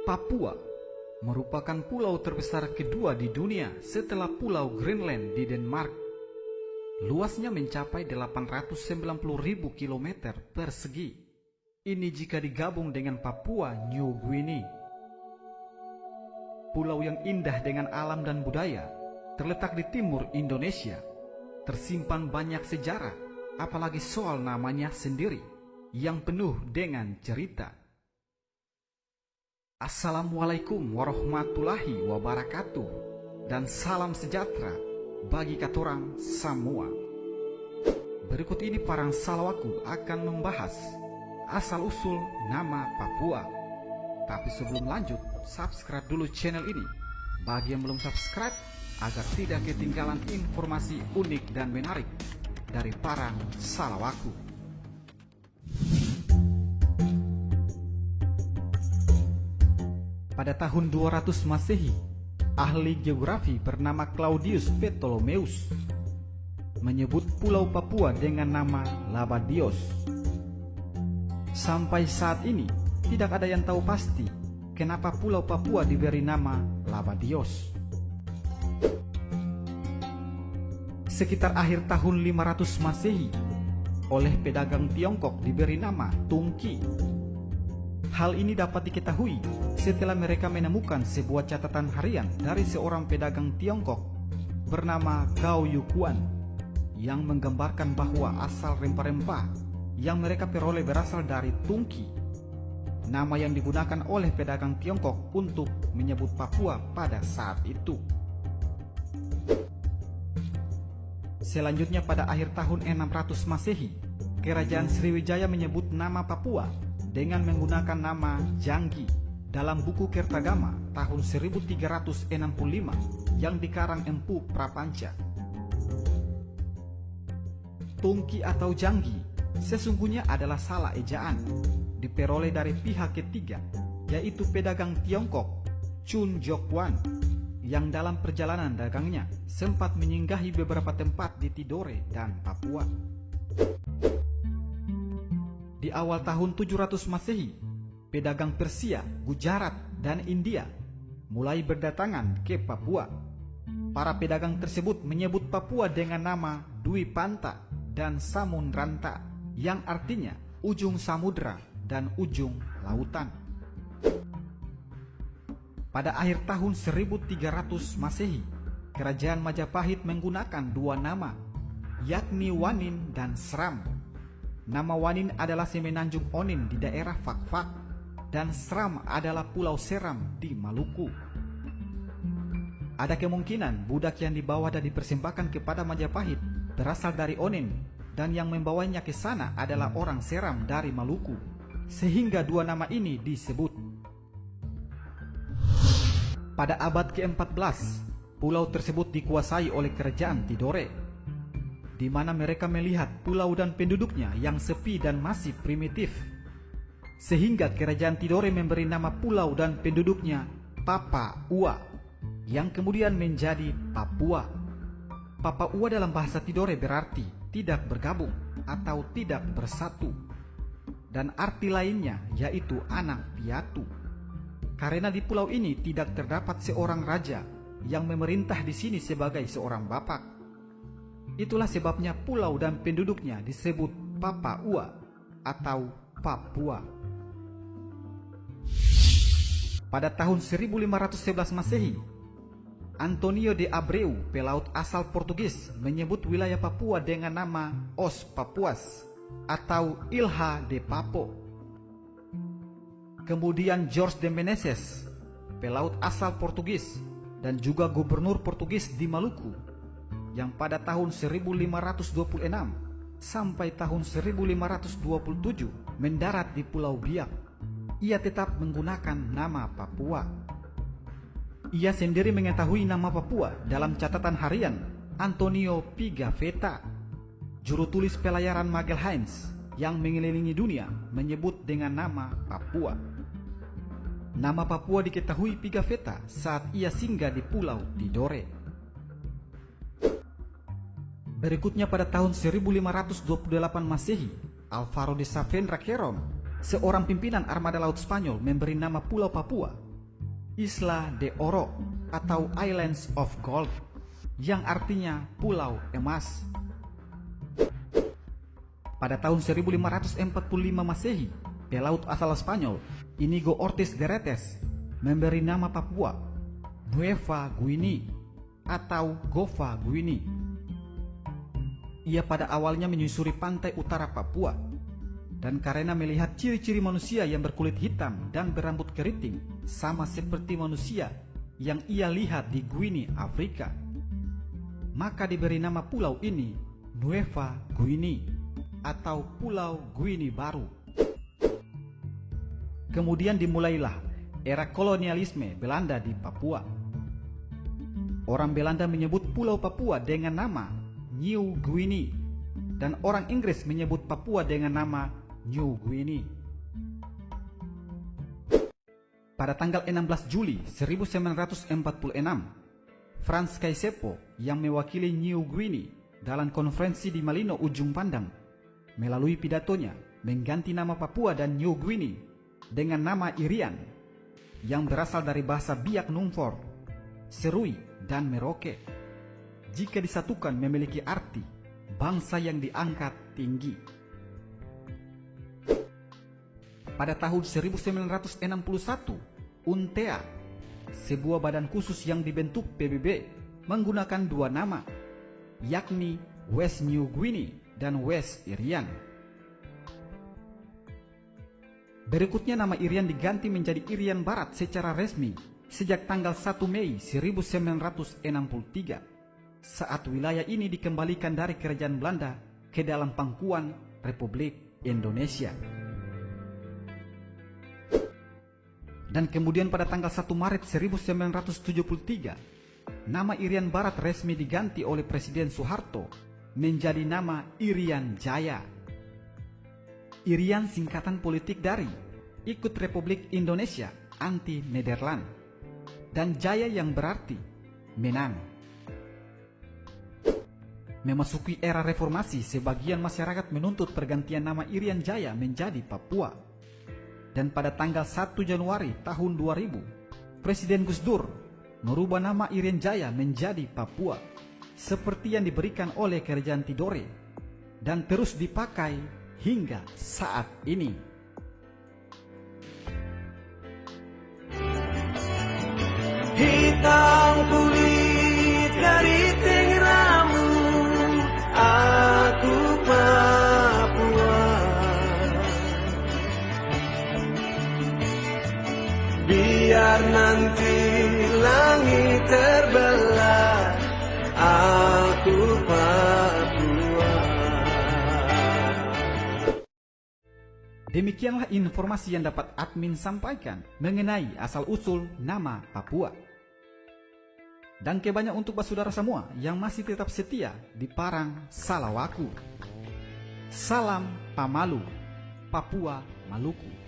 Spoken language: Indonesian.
Papua merupakan pulau terbesar kedua di dunia setelah Pulau Greenland di Denmark. Luasnya mencapai 890.000 km persegi. Ini jika digabung dengan Papua New Guinea. Pulau yang indah dengan alam dan budaya, terletak di timur Indonesia. Tersimpan banyak sejarah, apalagi soal namanya sendiri, yang penuh dengan cerita. Assalamualaikum warahmatullahi wabarakatuh, dan salam sejahtera bagi katorang semua. Berikut ini Parang Salawaku akan membahas asal-usul nama Papua. Tapi sebelum lanjut, subscribe dulu channel ini bagi yang belum subscribe, agar tidak ketinggalan informasi unik dan menarik dari Parang Salawaku. Pada tahun 200 Masehi, ahli geografi bernama Claudius Ptolemaeus menyebut Pulau Papua dengan nama Labadios. Sampai saat ini, tidak ada yang tahu pasti kenapa Pulau Papua diberi nama Labadios. Sekitar akhir tahun 500 Masehi, oleh pedagang Tiongkok diberi nama Tungki. Hal ini dapat diketahui setelah mereka menemukan sebuah catatan harian dari seorang pedagang Tiongkok bernama Gao Yuquan yang menggambarkan bahwa asal rempah-rempah yang mereka peroleh berasal dari Tungki, nama yang digunakan oleh pedagang Tiongkok untuk menyebut Papua pada saat itu. Selanjutnya pada akhir tahun 600 Masehi, Kerajaan Sriwijaya menyebut nama Papua dengan menggunakan nama Janggi dalam buku Kertagama tahun 1365 yang dikarang Empu Prapanca. Tungki atau Janggi sesungguhnya adalah salah ejaan, diperoleh dari pihak ketiga, yaitu pedagang Tiongkok Chun Jokwan yang dalam perjalanan dagangnya sempat menyinggahi beberapa tempat di Tidore dan Papua. Di awal tahun 700 Masehi, pedagang Persia, Gujarat, dan India mulai berdatangan ke Papua. Para pedagang tersebut menyebut Papua dengan nama Dwi Panta dan Samunranta, yang artinya ujung samudra dan ujung lautan. Pada akhir tahun 1300 Masehi, Kerajaan Majapahit menggunakan dua nama, yakni Wanin dan Sram. Nama Wanin adalah Semenanjung Onin di daerah Fakfak, dan Sram adalah Pulau Seram di Maluku. Ada kemungkinan budak yang dibawa dan dipersembahkan kepada Majapahit berasal dari Onin, dan yang membawanya ke sana adalah orang Seram dari Maluku, sehingga dua nama ini disebut. Pada abad ke-14, pulau tersebut dikuasai oleh Kerajaan Tidore, di mana mereka melihat pulau dan penduduknya yang sepi dan masih primitif, sehingga Kerajaan Tidore memberi nama pulau dan penduduknya Papua, yang kemudian menjadi Papua. Papua dalam bahasa Tidore berarti tidak bergabung atau tidak bersatu, dan arti lainnya yaitu anak piatu, karena di pulau ini tidak terdapat seorang raja yang memerintah di sini sebagai seorang bapak. Itulah sebabnya pulau dan penduduknya disebut Papua atau Papua. Pada tahun 1511 Masehi, Antonio de Abreu, pelaut asal Portugis, menyebut wilayah Papua dengan nama Os Papuas atau Ilha de Papo. Kemudian George de Menezes, pelaut asal Portugis dan juga gubernur Portugis di Maluku, yang pada tahun 1526 sampai tahun 1527 mendarat di Pulau Biak, ia tetap menggunakan nama Papua. Ia sendiri mengetahui nama Papua dalam catatan harian Antonio Pigafetta, juru tulis pelayaran Magalhaens yang mengelilingi dunia, menyebut dengan nama Papua. Nama Papua diketahui Pigafetta saat ia singgah di Pulau Tidore. Berikutnya pada tahun 1528 Masehi, Alvaro de Saavedra Querón, seorang pimpinan armada laut Spanyol, memberi nama Pulau Papua Isla de Oro atau Islands of Gold, yang artinya Pulau Emas. Pada tahun 1545 Masehi, pelaut asal Spanyol Inigo Ortiz de Retes memberi nama Papua Nueva Guinea atau Gova Guinea. Ia pada awalnya menyusuri pantai utara Papua, dan karena melihat ciri-ciri manusia yang berkulit hitam dan berambut keriting sama seperti manusia yang ia lihat di Guinea, Afrika, maka diberi nama pulau ini Nueva Guinea atau Pulau Guinea Baru. Kemudian dimulailah era kolonialisme Belanda di Papua. Orang Belanda menyebut Pulau Papua dengan nama New Guinea, dan orang Inggris menyebut Papua dengan nama New Guinea. Pada tanggal 16 Juli 1946, Frans Kaisepo yang mewakili New Guinea dalam konferensi di Malino Ujung Pandang, melalui pidatonya mengganti nama Papua dan New Guinea dengan nama Irian, yang berasal dari bahasa Biak Numfor, Serui, dan Merauke. Jika disatukan memiliki arti bangsa yang diangkat tinggi. Pada tahun 1961, UNTEA, sebuah badan khusus yang dibentuk PBB, menggunakan dua nama, yakni West New Guinea dan West Irian. Berikutnya nama Irian diganti menjadi Irian Barat secara resmi sejak tanggal 1 Mei 1963, saat wilayah ini dikembalikan dari kerajaan Belanda ke dalam pangkuan Republik Indonesia. Dan kemudian pada tanggal 1 Maret 1973, nama Irian Barat resmi diganti oleh Presiden Soeharto menjadi nama Irian Jaya. Irian singkatan politik dari Ikut Republik Indonesia Anti Nederland, dan Jaya yang berarti menang. Memasuki era reformasi, sebagian masyarakat menuntut pergantian nama Irian Jaya menjadi Papua. Dan pada tanggal 1 Januari tahun 2000, Presiden Gus Dur merubah nama Irian Jaya menjadi Papua, seperti yang diberikan oleh Kerajaan Tidore, dan terus dipakai hingga saat ini. Hitam kulit keriting rambut, aku Papua. Biar nanti langit terbelah, aku Papua. Demikianlah informasi yang dapat admin sampaikan mengenai asal-usul nama Papua. Dan kebanyak untuk saudara semua yang masih tetap setia di Parang Salawaku. Salam Pamalu, Papua Maluku.